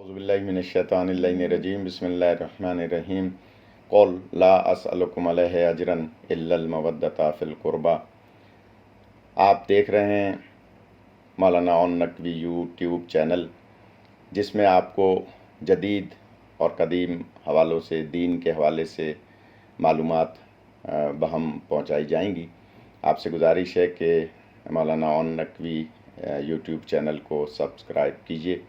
अऊज़ुबिल्लाहि मिनश्शैतानिर्रजीम बिस्मिल्लाहिर्रहमानिर्रहीम क़ुल ला अस्अलुकुम अलैहि अजरन इल्लल मवद्दता फ़िल क़ुरबा। आप देख रहे हैं मौलाना ओन नकवी यूट्यूब चैनल, जिसमें आपको जदीद और कदीम हवालों से दीन के हवाले से मालूमात बहम पहुँचाई जाएंगी। आपसे गुजारिश है कि मौलाना ओन नकवी यूट्यूब चैनल को सब्सक्राइब कीजिए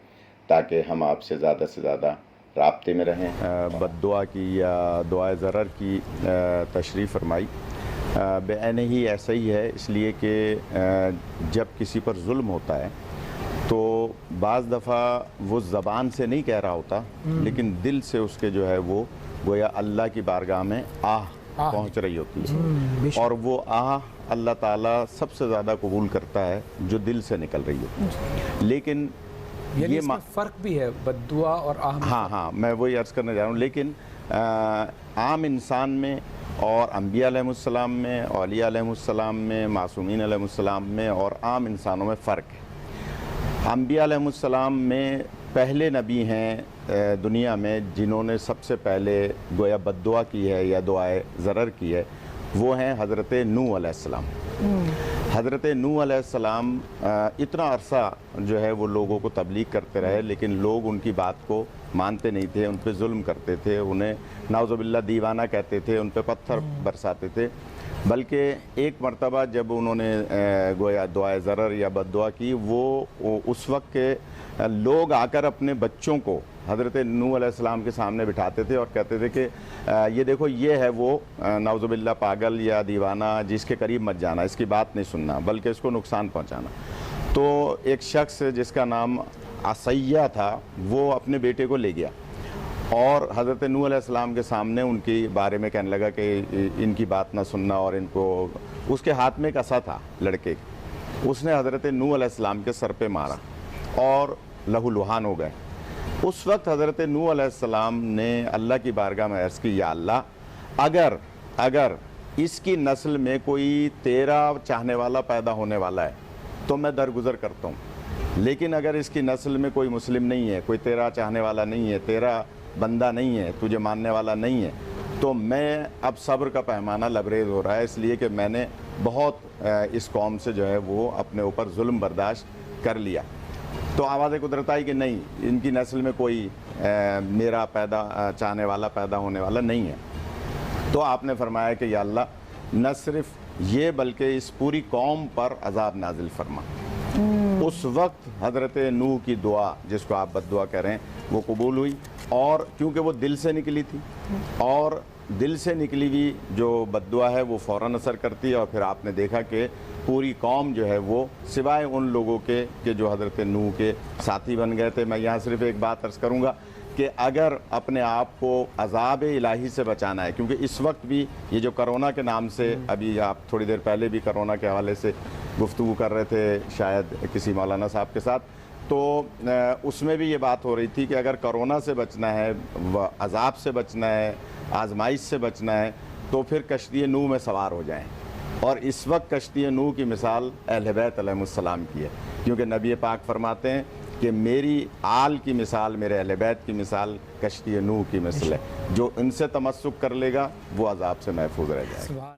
ताकि हम आपसे ज़्यादा से ज़्यादा राब्ते में रहें। बद्दुआ की या दुआ ज़रर की तशरीफ़ फरमाई बेन ही ऐसा ही है, इसलिए कि जब किसी पर जुल्म होता है तो बाज़ दफ़ा वो ज़बान से नहीं कह रहा होता, लेकिन दिल से उसके जो है वो गोया अल्लाह की बारगाह में आह पहुँच रही होती है, और वो आह अल्लाह ताला सबसे ज़्यादा कबूल करता है जो दिल से निकल रही हो। लेकिन ये फ़र्क भी है बद्दुआ और आह में। हाँ, मैं वही अर्ज़ करने जा रहा हूँ। लेकिन आम इंसान में और अंबिया अलैहिमुस्सलाम में, औलिया अलैहिमुस्सलाम में, मासूमीन अलैहिमुस्सलाम में और आम इंसानों में फ़र्क है। अंबिया अलैहिमुस्सलाम में पहले नबी हैं दुनिया में जिन्होंने सबसे पहले गोया बद्दुआ की है या दुआए ज़रर की है, वो हैं हज़रत नूह अलैहिस्सलाम। हज़रत नूह अलैहिस्सलाम इतना अरसा जो है वो लोगों को तबलीग करते रहे, लेकिन लोग उनकी बात को मानते नहीं थे, उन पे जुल्म करते थे, उन्हें नाउज़ुबिल्लाह दीवाना कहते थे, उन पे पत्थर बरसाते थे। बल्कि एक मरतबा जब उन्होंने गोया दुआ ज़रर या बद्दुआ की, वो उस वक्त के लोग आकर अपने बच्चों को हज़रत नूह अलैहिस्सलाम के सामने बिठाते थे और कहते थे कि ये देखो, ये है वो नाउज़ुबिल्लाह पागल या दीवाना, जिसके करीब मत जाना, इसकी बात नहीं सुनना, बल्कि इसको नुकसान पहुंचाना। तो एक शख्स जिसका नाम असैया था, वो अपने बेटे को ले गया और हज़रत नूह अलैहिस्सलाम के सामने उनके बारे में कहने लगा कि इनकी बात ना सुनना, और इनको, उसके हाथ में एक असा था लड़के, उसने हज़रत नूह अलैहिस्सलाम के सर पे मारा और लहूलुहान हो गए। उस वक्त हज़रत नूह अलैहिस्सलाम ने अल्लाह की बारगाह में अर्ज़ की, या अल्लाह, अगर इसकी नस्ल में कोई तेरा चाहने वाला पैदा होने वाला है तो मैं दरगुज़र करता हूँ, लेकिन अगर इसकी नस्ल में कोई मुस्लिम नहीं है, कोई तेरा चाहने वाला नहीं है, तेरा बंदा नहीं है, तुझे मानने वाला नहीं है, तो मैं अब सब्र का पैमाना लबरेज़ हो रहा है, इसलिए कि मैंने बहुत इस कौम से जो है वो अपने ऊपर जुल्म बर्दाश्त कर लिया। तो आवाज़ कुदरत आई कि नहीं, इनकी नस्ल में कोई मेरा चाहने वाला पैदा होने वाला नहीं है। तो आपने फरमाया कि या अल्लाह, न सिर्फ ये बल्कि इस पूरी कौम पर अज़ाब नाजिल फरमा। उस वक्त हज़रत नूह की दुआ, जिसको आप बद्दुआ कह रहे हैं, वो कबूल हुई, और क्योंकि वो दिल से निकली थी, और दिल से निकली हुई जो बद्दुआ है वो फ़ौरन असर करती है। और फिर आपने देखा कि पूरी कौम जो है वो, सिवाय उन लोगों के जो हज़रत नूह के साथी बन गए थे। मैं यहाँ सिर्फ एक बात अर्ज़ करूँगा कि अगर अपने आप को अज़ाब इलाही से बचाना है, क्योंकि इस वक्त भी ये जो करोना के नाम से, अभी आप थोड़ी देर पहले भी करोना के हवाले से गुफ्तगू कर रहे थे शायद किसी मौलाना साहब के साथ, तो उसमें भी ये बात हो रही थी कि अगर करोना से बचना है, अज़ाब से बचना है, आजमाइश से बचना है, तो फिर कश्ती नूह में सवार हो जाएं। और इस वक्त कश्ती नूह की मिसाल अहले बैत अलैहिमुस्सलाम की है, क्योंकि नबी पाक फरमाते हैं कि मेरी आल की मिसाल, मेरे अहले बैत की मिसाल कश्ती नूह की मिसल है। जो इनसे तमस्सुक कर लेगा वो अज़ाब से महफूज रह जाएगा।